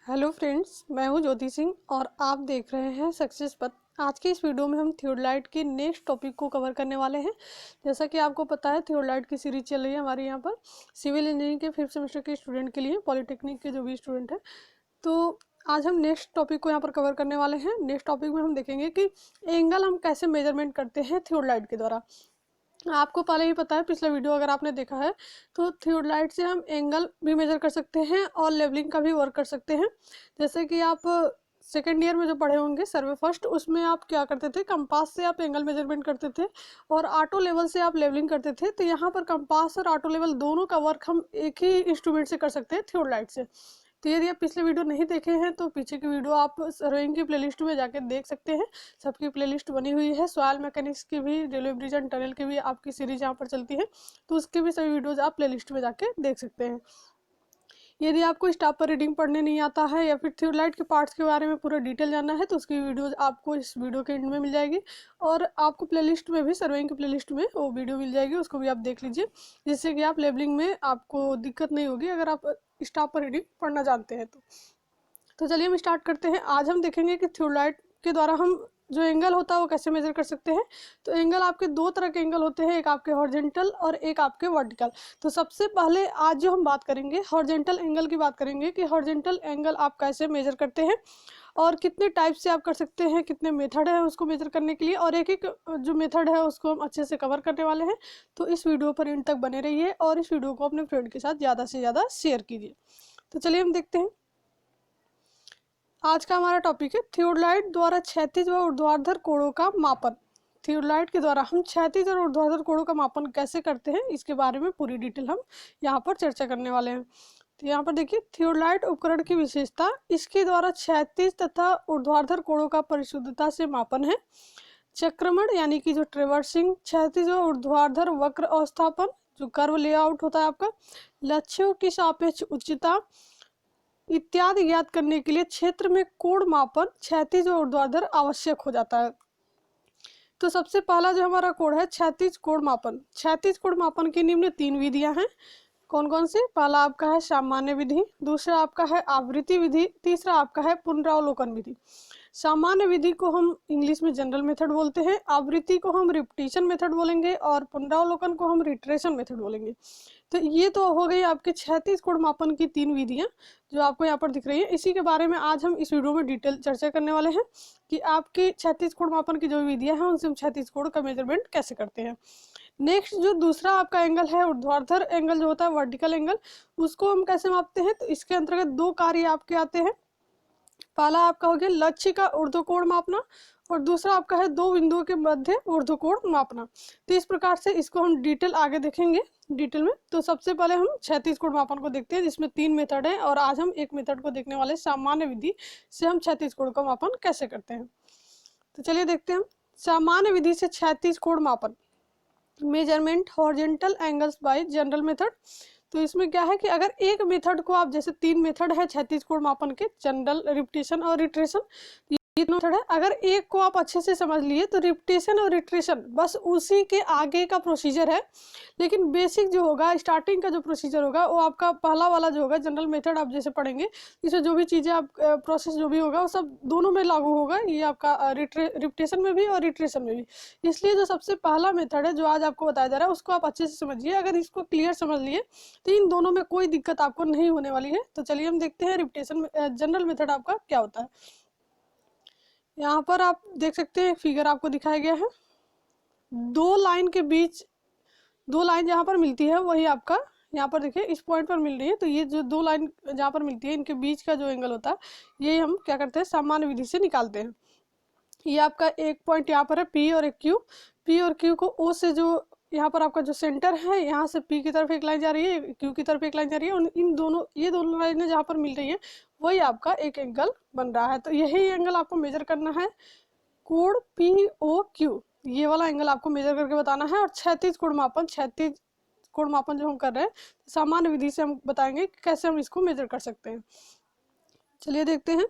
Hello friends, मैं हूं ज्योति सिंह और आप देख रहे हैं सक्सेस पथ। आज के इस वीडियो में हम थियोडलाइट की नेक्स्ट टॉपिक को कवर करने वाले हैं। जैसा कि आपको पता है, थियोडलाइट की सीरीज चल रही है हमारे यहाँ पर सिविल इंजीनियरिंग के 5th सेमेस्टर के स्टूडेंट के लिए, पॉलिटेक्निक के जो भी स्टूडेंट हैं। तो आज हम नेक्स्ट टॉपिक को यहाँ पर कवर करने वाले हैं। नेक्स्ट टॉपिक में हम देखेंगे कि एंगल हम कैसे मेजरमेंट करते हैं थियोडलाइट के द्वारा। आपको पहले ही पता है, पिछला वीडियो अगर आपने देखा है तो थियोडलाइट से हम एंगल भी मेजर कर सकते हैं और लेवलिंग का भी वर्क कर सकते हैं। जैसे कि आप सेकेंड ईयर में जो पढ़े होंगे सर्वे फर्स्ट, उसमें आप क्या करते थे, कंपास से आप एंगल मेजरमेंट करते थे और ऑटो लेवल से आप लेवलिंग करते थे। तो यहाँ पर कंपास और ऑटो लेवल दोनों का वर्क हम एक ही इंस्ट्रूमेंट से कर सकते हैं, थियोडलाइट से। तो यदि आप पिछले वीडियो नहीं देखे हैं तो पीछे की वीडियो आप सर्वेइंग की प्लेलिस्ट में जाके देख सकते हैं। सबकी प्लेलिस्ट बनी हुई है। सॉइल मैकेनिक्स की भी, रेलवे ब्रिज एंड टनल की भी आपकी सीरीज यहाँ पर चलती है, तो उसके भी सभी वीडियोज आप प्लेलिस्ट में जाके देख सकते हैं। यदि आपको स्टाफ पर रीडिंग पढ़ने नहीं आता है या फिर थियोडलाइट के पार्ट्स के बारे में पूरा डिटेल जानना है तो उसकी वीडियोज आपको इस वीडियो के एंड में मिल जाएगी। और आपको प्लेलिस्ट में भी, सर्वेइंग की प्लेलिस्ट में वो वीडियो मिल जाएगी, उसको भी आप देख लीजिए, जिससे कि आप लेबलिंग में आपको दिक्कत नहीं होगी अगर आप स्टाफ पर रीडिंग पढ़ना जानते हैं तो चलिए हम स्टार्ट करते हैं। आज हम देखेंगे कि थियोडलाइट के द्वारा हम जो एंगल होता है वो कैसे मेजर कर सकते हैं। तो एंगल आपके दो तरह के एंगल होते हैं, एक आपके हॉरिजॉन्टल और एक आपके वर्टिकल। तो सबसे पहले आज जो हम बात करेंगे हॉरिजॉन्टल एंगल की बात करेंगे कि हॉरिजॉन्टल एंगल आप कैसे मेजर करते हैं और कितने टाइप से आप कर सकते हैं, कितने मेथड है उसको मेजर करने के लिए, और एक एक जो मेथड है उसको हम अच्छे से कवर करने वाले हैं। तो इस वीडियो पर एंड तक बने रहिए और इस वीडियो को अपने फ्रेंड के साथ ज़्यादा से ज़्यादा शेयर कीजिए। तो चलिए हम देखते हैं। आज का हमारा टॉपिक है थियोडलाइट द्वारा क्षैतिज व ऊर्ध्वाधर कोणों का मापन। थियोडलाइट के द्वारा हम क्षैतिज और ऊर्ध्वाधर कोणों का मापन कैसे करते हैं, इसके बारे में पूरी डिटेल हम यहाँ पर चर्चा करने वाले हैं। तो यहाँ पर देखिए, थियोडलाइट उपकरण की विशेषता, इसके द्वारा क्षैतिज तथा ऊर्ध्वाधर कोणों का परिशुद्धता से मापन है। चक्रमण यानी कि जो ट्रेवर्सिंग, क्षैतिज व ऊर्ध्वाधर वक्र अवस्थापन, जो कर्व लेआउट होता है आपका, लक्ष्यों की सापेक्ष उच्चता इत्यादि ज्ञात करने के लिए क्षेत्र में कोण मापन क्षैतिज और ऊर्ध्वाधर आवश्यक हो जाता है। तो सबसे पहला जो हमारा कोण है क्षैतिज कोण मापन। क्षैतिज कोण मापन की निम्न 3 विधियां हैं। कौन कौन सी? पहला आपका है सामान्य विधि, दूसरा आपका है आवृत्ति विधि, तीसरा आपका है पुनरावलोकन विधि। सामान्य विधि को हम इंग्लिश में जनरल मेथड बोलते हैं, आवृत्ति को हम रिपीटिशन मेथड बोलेंगे और पुनरावलोकन को हम रिट्रेशन मेथड बोलेंगे। तो ये तो हो गई आपके क्षैतिज कोण मापन की 3 विधियां जो आपको यहाँ पर दिख रही है। इसी के बारे में आज हम इस वीडियो में डिटेल चर्चा करने वाले हैं कि आपके क्षैतिज कोण मापन की जो विधियां हैं उनसे हम क्षैतिज कोण का मेजरमेंट कैसे करते हैं। नेक्स्ट जो दूसरा आपका एंगल है ऊर्ध्वाधर एंगल जो होता है, वर्टिकल एंगल, उसको हम कैसे मापते हैं। तो इसके अंतर्गत 2 कार्य आपके आते हैं। पहला आपका हो गया लक्ष्य का ऊर्ध्वकोण मापना और दूसरा आपका है 2 बिंदुओं के मध्य ऊर्ध्वकोण मापना। तो इस प्रकार से इसको हम डिटेल आगे देखेंगे डिटेल में। तो सबसे पहले हम क्षैतिज कोण मापन को देखते हैं, जिसमें 3 मेथड है और आज हम एक मेथड को देखने वाले, सामान्य विधि से हम क्षैतिज कोण का मापन कैसे करते हैं। तो चलिए देखते हैं हम सामान्य विधि से क्षैतिज कोण मापन, measurement horizontal angles bye general method. तो इसमें क्या है कि अगर एक मेथड को आप, जैसे 3 मेथड है क्षैतिज कोण मापन के, जनरल, रिपीटेशन और रिट्रेशन, ये मेथड है, अगर एक को आप अच्छे से समझ लिए तो रिपीटेशन और रिट्रेशन बस उसी के आगे का प्रोसीजर है। लेकिन बेसिक जो होगा, स्टार्टिंग का जो प्रोसीजर होगा वो आपका पहला वाला जो होगा जनरल मेथड, आप जैसे पढ़ेंगे इसमें जो भी चीज़ें आप प्रोसेस जो भी होगा वो सब दोनों में लागू होगा, ये आपका रिपीटेशन में भी और रिट्रेशन में भी। इसलिए जो सबसे पहला मेथड है जो आज आपको बताया जा रहा है उसको आप अच्छे से समझिए। अगर इसको क्लियर समझ लिए तो इन दोनों में कोई दिक्कत आपको नहीं होने वाली है। तो चलिए हम देखते हैं रिपीटेशन जनरल मेथड आपका क्या होता है। यहाँ पर आप देख सकते हैं फिगर आपको दिखाया गया है, 2 लाइन के बीच, 2 लाइन जहाँ पर मिलती है वही आपका यहाँ पर देखिए इस पॉइंट पर मिल रही है। तो ये जो 2 लाइन जहाँ पर मिलती है इनके बीच का जो एंगल होता है ये हम क्या करते हैं, सामान्य विधि से निकालते हैं। ये आपका एक पॉइंट यहाँ पर है पी और एक क्यू, पी और क्यू को ओ से, जो यहाँ पर आपका जो सेंटर है यहाँ से पी की तरफ एक लाइन जा रही है, क्यू की तरफ एक लाइन जा रही है, और इन दोनों, ये दोनों लाइनें जहाँ पर मिल रही है वही आपका एक एंगल बन रहा है। तो यही एंगल आपको मेजर करना है, कोण पी ओ क्यू, ये वाला एंगल आपको मेजर करके बताना है। और क्षैतिज कोण मापन, क्षैतिज कोण मापन जो हम कर रहे हैं सामान्य विधि से हम बताएंगे कि कैसे हम इसको मेजर कर सकते हैं। चलिए देखते हैं।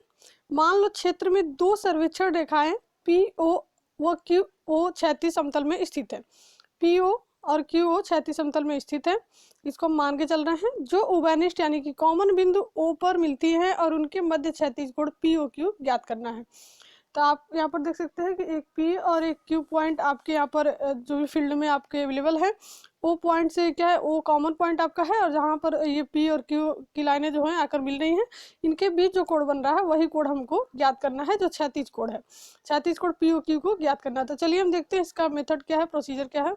मान लो क्षेत्र में 2 सर्वेक्षण रेखाएं पी ओ व क्यू ओ क्षैतिज समतल में स्थित है। पी ओ और क्यू ओ क्षैतिज समतल में स्थित है, इसको हम मान के चल रहे हैं। जो उभयनिष्ठ यानी कि कॉमन बिंदु ओ पर मिलती है और उनके मध्य क्षैतिज कोण पी ओ क्यू ज्ञात करना है। तो आप यहाँ पर देख सकते हैं कि एक पी और एक क्यू पॉइंट आपके यहाँ पर जो भी फील्ड में आपके अवेलेबल है, ओ पॉइंट से क्या है, ओ कॉमन पॉइंट आपका है, और जहाँ पर ये पी और क्यू की लाइनें जो हैं आकर मिल रही हैं, इनके बीच जो कोण बन रहा है वही कोण हमको ज्ञात करना है, जो क्षैतिज कोण है। क्षैतिज कोण पी ओ क्यू को ज्ञात करना है। तो चलिए हम देखते हैं इसका मेथड क्या है, प्रोसीजर क्या है।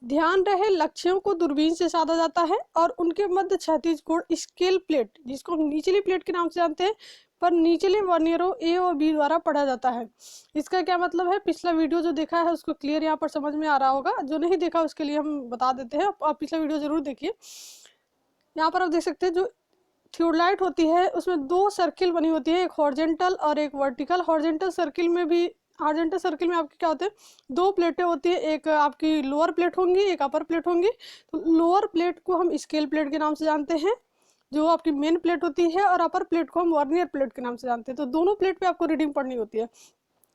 ध्यान रहे, लक्ष्यों को दूरबीन से साधा जाता है और उनके मध्य क्षैतिज कोण स्केल प्लेट, जिसको हम निचली प्लेट के नाम से जानते हैं, पर निचले वर्नियरों ए और बी द्वारा पढ़ा जाता है। इसका क्या मतलब है, पिछला वीडियो जो देखा है उसको क्लियर यहाँ पर समझ में आ रहा होगा, जो नहीं देखा उसके लिए हम बता देते हैं, आप पिछला वीडियो जरूर देखिए। यहाँ पर आप देख सकते हैं जो थियोडलाइट होती है उसमें दो सर्किल बनी होती है, एक हॉरिजॉन्टल और एक वर्टिकल। हॉरिजॉन्टल सर्किल में आपके क्या होते हैं, दो प्लेटें होती है, एक आपकी लोअर प्लेट होंगी, एक अपर प्लेट होंगी। तो लोअर प्लेट को हम स्केल प्लेट के नाम से जानते हैं, जो आपकी मेन प्लेट होती है, और अपर प्लेट को हम वर्नियर प्लेट के नाम से जानते हैं। तो दोनों प्लेट पे आपको रीडिंग पढ़नी होती है।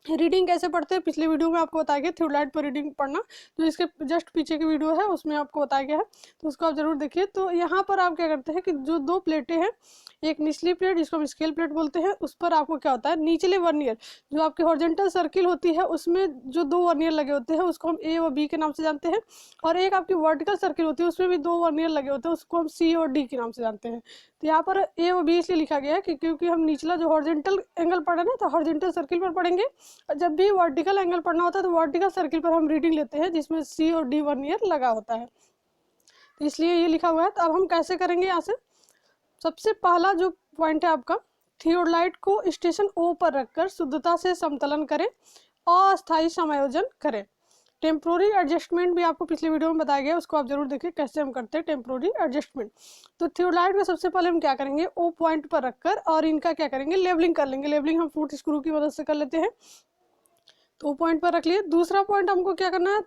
रीडिंग कैसे पढ़ते हैं, पिछले वीडियो में आपको बताया गया थियोडलाइट पर रीडिंग पढ़ना, तो इसके जस्ट पीछे की वीडियो है उसमें आपको बताया गया है, तो उसको आप जरूर देखिए। तो यहाँ पर आप क्या करते हैं कि जो दो प्लेटें हैं, एक निचली प्लेट जिसको हम स्केल प्लेट बोलते हैं, उस पर आपको क्या होता है, निचले वर्नियर, जो आपकी हॉरिजॉन्टल सर्किल होती है उसमें जो दो वर्नियर लगे होते हैं उसको हम ए और बी के नाम से जानते हैं, और एक आपकी वर्टिकल सर्किल होती है उसमें भी दो वर्नियर लगे होते हैं, उसको हम सी और डी के नाम से जानते हैं। तो यहाँ पर ए और बी इसलिए लिखा गया है कि क्योंकि हम निचला जो हॉरिजॉन्टल एंगल पढ़ा ना, तो हॉरिजॉन्टल सर्किल पर पढ़ेंगे, जब भी वर्टिकल एंगल पढ़ना होता है तो वर्टिकल सर्किल पर हम रीडिंग लेते हैं जिसमें सी और डी वर्नियर लगा होता है, तो इसलिए ये लिखा हुआ है। तो अब हम कैसे करेंगे, यहाँ से सबसे पहला जो पॉइंट है आपका, थियोडलाइट को स्टेशन ओ पर रखकर शुद्धता से समतलन करें, अस्थायी समायोजन करें। टेम्प्रोरी एडजस्टमेंट भी आपको पिछले वीडियो में बताया गया, उसको आप जरूर देखिए कैसे हम करते हैं टेम्प्रोरी एडजस्टमेंट। तो थियोडलाइट को सबसे पहले हम क्या करेंगे, ओ पॉइंट पर रखकर और इनका क्या करेंगे, लेवलिंग कर लेंगे। लेवलिंग हम फुट स्क्रू की मदद से कर लेते हैं, तो पॉइंट पर रख लिए। दूसरा पॉइंट हमको क्या करना है,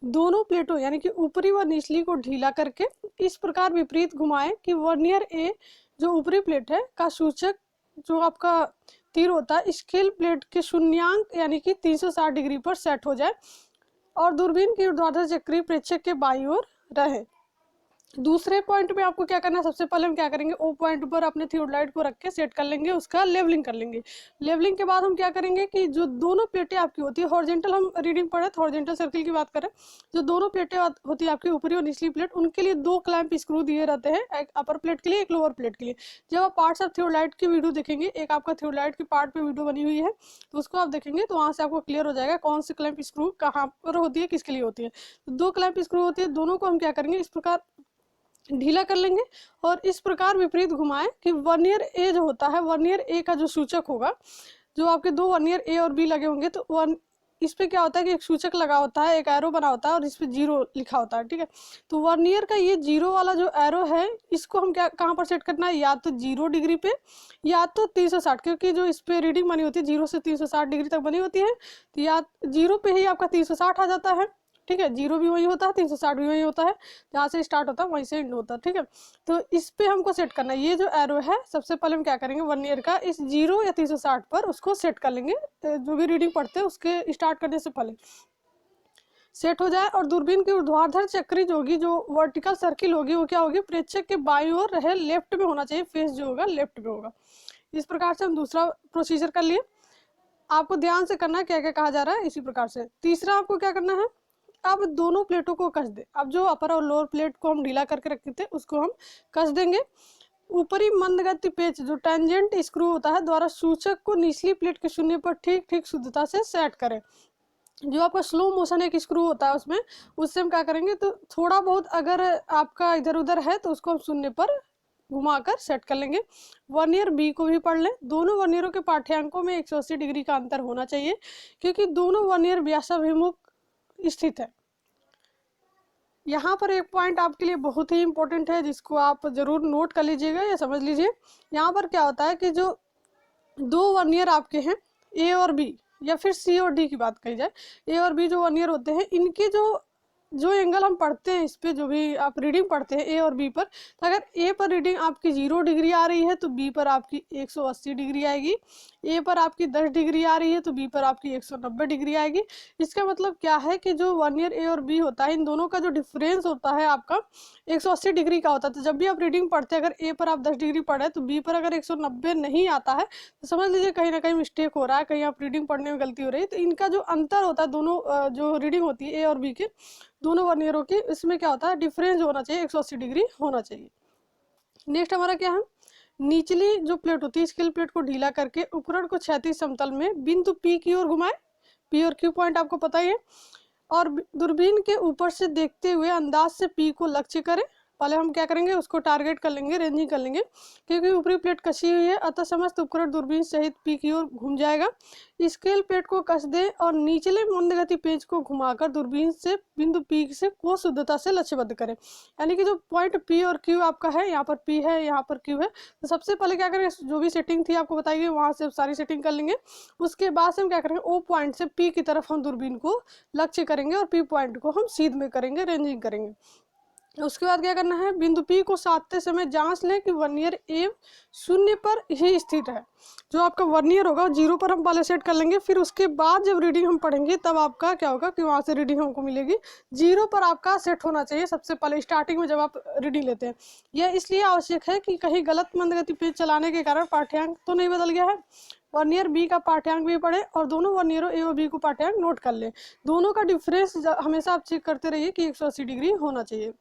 दोनों प्लेटों यानी कि ऊपरी व निचली को ढीला करके इस प्रकार विपरीत घुमाएं कि वर्नियर ए जो ऊपरी प्लेट है का सूचक जो आपका तीर होता है स्केल प्लेट के शून्यांक यानी कि 360 डिग्री पर सेट हो जाए और दूरबीन की ऊर्ध्वाधर चक्रीय प्रेक्षक के बाईं ओर रहे। दूसरे पॉइंट में आपको क्या करना है, सबसे पहले हम क्या करेंगे, ओ पॉइंट पर अपने थियोडलाइट को रख के सेट कर लेंगे, उसका लेवलिंग कर लेंगे। लेवलिंग के बाद हम क्या करेंगे कि जो दोनों प्लेटें आपकी होती है, हॉरिजॉन्टल हम रीडिंग पढ़े तो हॉरिजॉन्टल सर्किल की बात करें, जो दोनों प्लेटें होती है आपकी ऊपरी और निचली प्लेट, उनके लिए दो क्लैंप स्क्रू दिए रहते हैं, एक अपर प्लेट के लिए एक लोअर प्लेट के लिए। जब आप पार्ट्स ऑफ थियोडलाइट की वीडियो देखेंगे, एक आपका थियोडलाइट की पार्ट पे वीडियो बनी हुई है, तो उसको आप देखेंगे तो वहाँ से आपको क्लियर हो जाएगा कौन सी क्लैंप स्क्रू कहाँ पर होती है, किसके लिए होती है। तो दो क्लैंप स्क्रू होती है, दोनों को हम क्या करेंगे, इस प्रकार ढीला कर लेंगे और इस प्रकार विपरीत घुमाएं कि वर्नियर ए जो होता है, वर्नियर ए का जो सूचक होगा, जो आपके दो वर्नियर ए और बी लगे होंगे, तो इस पे क्या होता है कि एक सूचक लगा होता है, एक एरो बना होता है और इस पे जीरो लिखा होता है, ठीक है। तो वर्नियर का ये जीरो वाला जो एरो है, इसको हम क्या कहाँ पर सेट करना है, या तो 0 डिग्री पे या तो 360, क्योंकि जो इस पे रीडिंग बनी होती है 0 से 360 डिग्री तक बनी होती है, तो या 0 पे ही आपका 360 आ जाता है, ठीक है। 0 भी वही होता है, 360 भी वही होता है, जहाँ से स्टार्ट होता है वहीं से एंड होता है, ठीक है। तो इस पे हमको सेट करना है, ये जो एरो है सबसे पहले हम क्या करेंगे, वर्नियर का इस 0 या 360 पर उसको सेट कर लेंगे, जो भी रीडिंग पढ़ते हैं उसके स्टार्ट करने से पहले सेट हो जाए। और दूरबीन की ऊर्ध्वाधर चक्री जो होगी, जो वर्टिकल सर्किल होगी, वो क्या होगी, प्रेक्षक के बाईं ओर रहे, लेफ्ट में होना चाहिए, फेस जो होगा लेफ्ट में होगा। इस प्रकार से हम दूसरा प्रोसीजर कर लिए। आपको ध्यान से करना है क्या क्या कहा जा रहा है, इसी प्रकार से। तीसरा आपको क्या करना है, अब दोनों प्लेटों को कस दे। अब जो अपर और लोअर प्लेट को हम ढीला करके रखे थे उसको हम कस देंगे। ऊपरी मंदगति पेच जो टेंजेंट स्क्रू होता है द्वारा सूचक को निचली प्लेट के शून्य पर ठीक ठीक शुद्धता से सेट करें। जो आपका स्लो मोशन एक स्क्रू होता है उसमें, उससे हम क्या करेंगे, तो थोड़ा बहुत अगर आपका इधर उधर है तो उसको हम शून्य पर घुमाकर सेट कर लेंगे। वर्नियर बी को भी पढ़ लें। दोनों वर्नियरों के पाठ्यांकों में 180 डिग्री का अंतर होना चाहिए, क्योंकि दोनों वर्नियर व्यासाभिमुख स्थित है। यहाँ पर एक पॉइंट आपके लिए बहुत ही इंपॉर्टेंट है, जिसको आप जरूर नोट कर लीजिएगा या समझ लीजिए। यहाँ पर क्या होता है कि जो दो वर्नियर आपके हैं, ए और बी, या फिर सी और डी की बात कही जाए, ए और बी जो वर्नियर होते हैं, इनके जो जो एंगल हम पढ़ते हैं इस पे, जो भी आप रीडिंग पढ़ते हैं ए और बी पर, तो अगर ए पर रीडिंग आपकी 0 डिग्री आ रही है तो बी पर आपकी 180 डिग्री आएगी। ए पर आपकी 10 डिग्री आ रही है तो बी पर आपकी 190 डिग्री आएगी। इसका मतलब क्या है कि जो वर्नियर ए और बी होता है, इन दोनों का जो डिफरेंस होता है आपका 180 डिग्री का होता है। तो जब भी आप रीडिंग पढ़ते हैं, अगर ए पर आप 10 डिग्री पढ़े तो बी पर अगर 190 नहीं आता है तो समझ लीजिए कहीं ना कहीं मिस्टेक हो रहा है, कहीं आप रीडिंग पढ़ने में गलती हो रही है। तो इनका जो अंतर होता है, दोनों जो रीडिंग होती है ए और बी के दोनों वर्नियरों की, इसमें क्या होता है, डिफरेंस होना चाहिए, 180 डिग्री होना चाहिए। नेक्स्ट हमारा क्या है, निचली जो प्लेट होती है स्केल प्लेट को ढीला करके उपकरण को क्षैतिज समतल में बिंदु पी की ओर घुमाए। पी और क्यू पॉइंट आपको पता ही है। और दूरबीन के ऊपर से देखते हुए अंदाज से पी को लक्ष्य करें। पहले हम क्या करेंगे, उसको टारगेट कर लेंगे, रेंजिंग कर लेंगे, क्योंकि ऊपरी प्लेट कसी हुई है अतः समस्त उपकरण दूरबीन सहित पी की ओर घूम जाएगा। स्केल प्लेट को कस दें और निचले मंदगति पेंच को घुमाकर दूरबीन से बिंदु पी से को शुद्धता से लक्ष्यबद्ध करें। यानी कि जो पॉइंट पी और क्यू आपका है, यहाँ पर पी है, यहाँ पर क्यू है, तो सबसे पहले क्या करेंगे, जो भी सेटिंग थी आपको बताइए, वहाँ से सारी सेटिंग कर लेंगे। उसके बाद से हम क्या करेंगे, ओ पॉइंट से पी की तरफ हम दूरबीन को लक्ष्य करेंगे और पी पॉइंट को हम सीध में करेंगे, रेंजिंग करेंगे। उसके बाद क्या करना है, बिंदु पी को साधते समय जांच लें कि वर्नियर ए 0 पर ही स्थित है। जो आपका वर्नियर होगा 0 पर हम पहले सेट कर लेंगे, फिर उसके बाद जब रीडिंग हम पढ़ेंगे तब आपका क्या होगा कि वहाँ से रीडिंग हमको मिलेगी। 0 पर आपका सेट होना चाहिए सबसे पहले स्टार्टिंग में जब आप रीडिंग लेते हैं। यह इसलिए आवश्यक है कि कहीं गलत मंदगति पेज चलाने के कारण पाठ्यांक तो नहीं बदल गया है। वर्नियर बी का पाठ्यांक भी पढ़े और दोनों वर्नियरों ए और बी को पाठ्यांक नोट कर ले। दोनों का डिफरेंस हमेशा आप चेक करते रहिए कि 180 डिग्री होना चाहिए।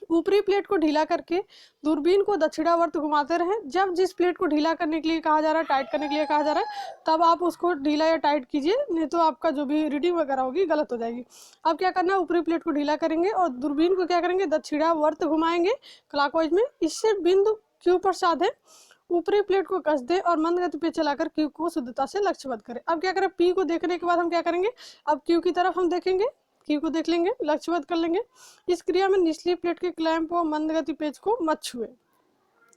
ऊपरी प्लेट को ढीला करके दूरबीन को दक्षिणावर्त घुमाते रहें। जब जिस प्लेट को ढीला करने के लिए कहा जा रहा है, टाइट करने के लिए कहा जा रहा है, तब आप उसको ढीला या टाइट कीजिए, नहीं तो आपका जो भी रीडिंग वगैरह होगी गलत हो जाएगी। अब क्या करना है, ऊपरी प्लेट को ढीला करेंगे और दूरबीन को क्या करेंगे, दक्षिणावर्त घुमाएंगे क्लॉकवाइज में। इससे बिंदु क्यू पर साधे, ऊपरी प्लेट को कस दे और मंद गति पे चलाकर क्यू को शुद्धता से लक्ष्यबद्ध करें। अब क्या करें, पी को देखने के बाद हम क्या करेंगे, अब क्यू की तरफ हम देखेंगे, क्यू को देख लेंगे, लक्ष्यबद्ध कर लेंगे। इस क्रिया में निचली प्लेट के क्लैंप व मंद गति पेज को मत छुए।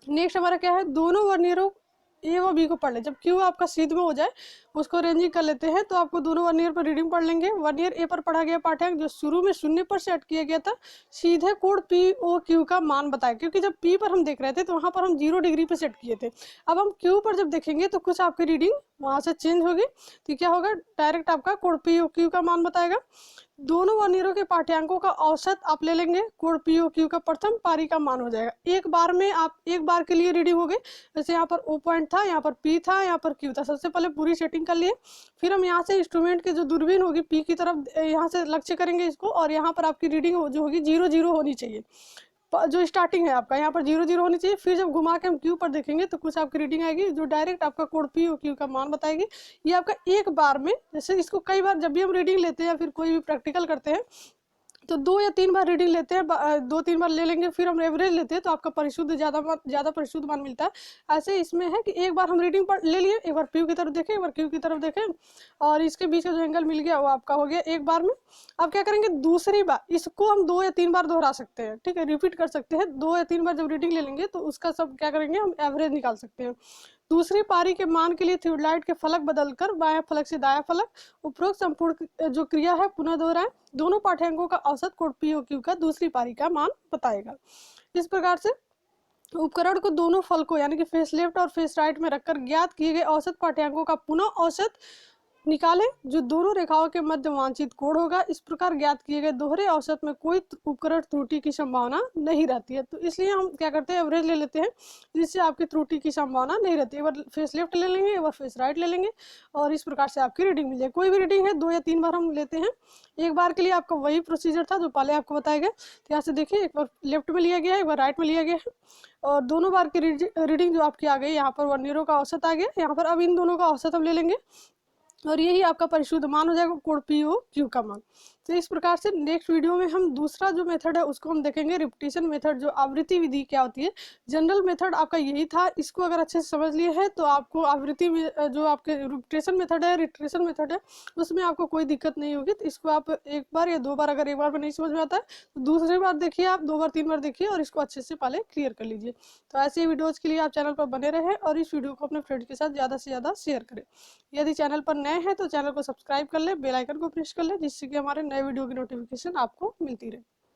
नेक्स्ट हमारा क्या है, दोनों वर्नियरों ए व बी को पढ़ ले। जब क्यू आपका सीध में हो जाए उसको रेंजिंग कर लेते हैं, तो आपको दोनों वर्नियर पर रीडिंग पढ़ लेंगे। वर्नियर ए पर पढ़ा गया पाठ्यांक जो शुरू में 0 पर सेट किया गया था, सीधे कोड पी ओ क्यू का मान बताए, क्योंकि जब पी पर हम देख रहे थे तो वहाँ पर हम 0 डिग्री पे सेट किए थे। अब हम क्यू पर जब देखेंगे तो कुछ आपकी रीडिंग वहाँ से चेंज होगी, तो क्या होगा, डायरेक्ट आपका कोड पी ओ क्यू का मान बताएगा। दोनों वर्नियरों के पाठ्यांकों का औसत आप ले लेंगे, कोड पी ओ क्यू का प्रथम पारी का मान हो जाएगा। एक बार में आप एक बार के लिए रीडिंग हो गई, जैसे यहाँ पर ओ पॉइंट था, यहाँ पर पी था, यहाँ पर क्यू था। सबसे पहले पूरी सेटिंग कर लिए, फिर हम यहाँ से इंस्ट्रूमेंट की जो दूरबीन होगी पी की तरफ यहाँ से लक्ष्य करेंगे इसको, और यहाँ पर आपकी रीडिंग जो होगी 0-0 होनी चाहिए। जो स्टार्टिंग है आपका यहाँ पर 0-0 होनी चाहिए। फिर जब घुमा के हम क्यू पर देखेंगे तो कुछ आपकी रीडिंग आएगी जो डायरेक्ट आपका कोड पी और क्यू का मान बताएगी। ये आपका एक बार में, जैसे इसको कई बार जब भी हम रीडिंग लेते हैं या फिर कोई भी प्रैक्टिकल करते हैं तो 2 या 3 बार रीडिंग लेते हैं, 2-3 बार ले लेंगे, फिर हम एवरेज लेते हैं तो आपका परिशुद्ध ज़्यादा परिशुद्ध मान मिलता है। ऐसे इसमें है कि एक बार हम रीडिंग पर ले लिए, एक बार पी की तरफ देखें, एक बार क्यू की तरफ देखें, और इसके बीच का जो एंगल मिल गया वो आपका हो गया एक बार में। अब क्या करेंगे, दूसरी बार इसको हम 2 या 3 बार दोहरा सकते हैं, ठीक है, रिपीट कर सकते हैं। 2 या 3 बार जब रीडिंग ले लेंगे तो उसका सब क्या करेंगे, हम एवरेज निकाल सकते हैं। दूसरी पारी के मान के लिए थ्योडलाइट के फलक बदलकर बाएं फलक से दायां फलक, उपरोक्त संपूर्ण जो क्रिया है पुनः दोहराएं। दोनों पाठ्यांकों का औसत कोड पी ओ क्यू का दूसरी पारी का मान बताएगा। इस प्रकार से उपकरण को दोनों फलकों यानी कि फेस लेफ्ट और फेस राइट में रखकर ज्ञात किए गए औसत पाठ्यांकों का पुनः औसत निकालें जो दोनों रेखाओं के मध्य वांछित कोण होगा। इस प्रकार ज्ञात किए गए दोहरे औसत में कोई उपकरण त्रुटि की संभावना नहीं रहती है। तो इसलिए हम क्या करते हैं, एवरेज ले लेते हैं, जिससे आपकी त्रुटि की संभावना नहीं रहती है। एक बार फेस लेफ्ट ले लेंगे, एक बार फेस राइट ले लेंगे, और इस प्रकार से आपकी रीडिंग मिल जाए। कोई भी रीडिंग है 2 या 3 बार हम लेते हैं। एक बार के लिए आपका वही प्रोसीजर था जो पहले आपको बताया गया। तो यहाँ से देखिए, एक बार लेफ्ट में लिया गया है, एक बार राइट में लिया गया है, और दोनों बार की रीडिंग जो आपकी आ गई, यहाँ पर वर्नियरों का औसत आ गया, यहाँ पर अब इन दोनों का औसत हम ले लेंगे और यही आपका परिशुद्ध मान हो जाएगा, कोड पी ओ क्यू का मान। तो इस प्रकार से नेक्स्ट वीडियो में हम दूसरा जो मेथड है उसको हम देखेंगे, रिपीटिशन मेथड, जो आवृत्ति विधि क्या होती है। जनरल मेथड आपका यही था, इसको अगर अच्छे से समझ लिए हैं तो आपको आवृत्ति में जो आपके रिपीटिशन मेथड है, रिट्रेशन मेथड है, उसमें आपको कोई दिक्कत नहीं होगी। तो इसको आप एक बार या 2 बार, अगर एक बार में नहीं समझ में आता है तो दूसरी बार देखिए, आप 2 बार 3 बार देखिए और इसको अच्छे से पहले क्लियर कर लीजिए। तो ऐसे वीडियोज़ के लिए आप चैनल पर बने रहें और इस वीडियो को अपने फ्रेंड्स के साथ ज़्यादा से ज़्यादा शेयर करें। यदि चैनल पर नए हैं तो चैनल को सब्सक्राइब कर ले, बेल आइकन को प्रेस कर ले, जिससे कि हमारे नए वीडियो की नोटिफिकेशन आपको मिलती रहे।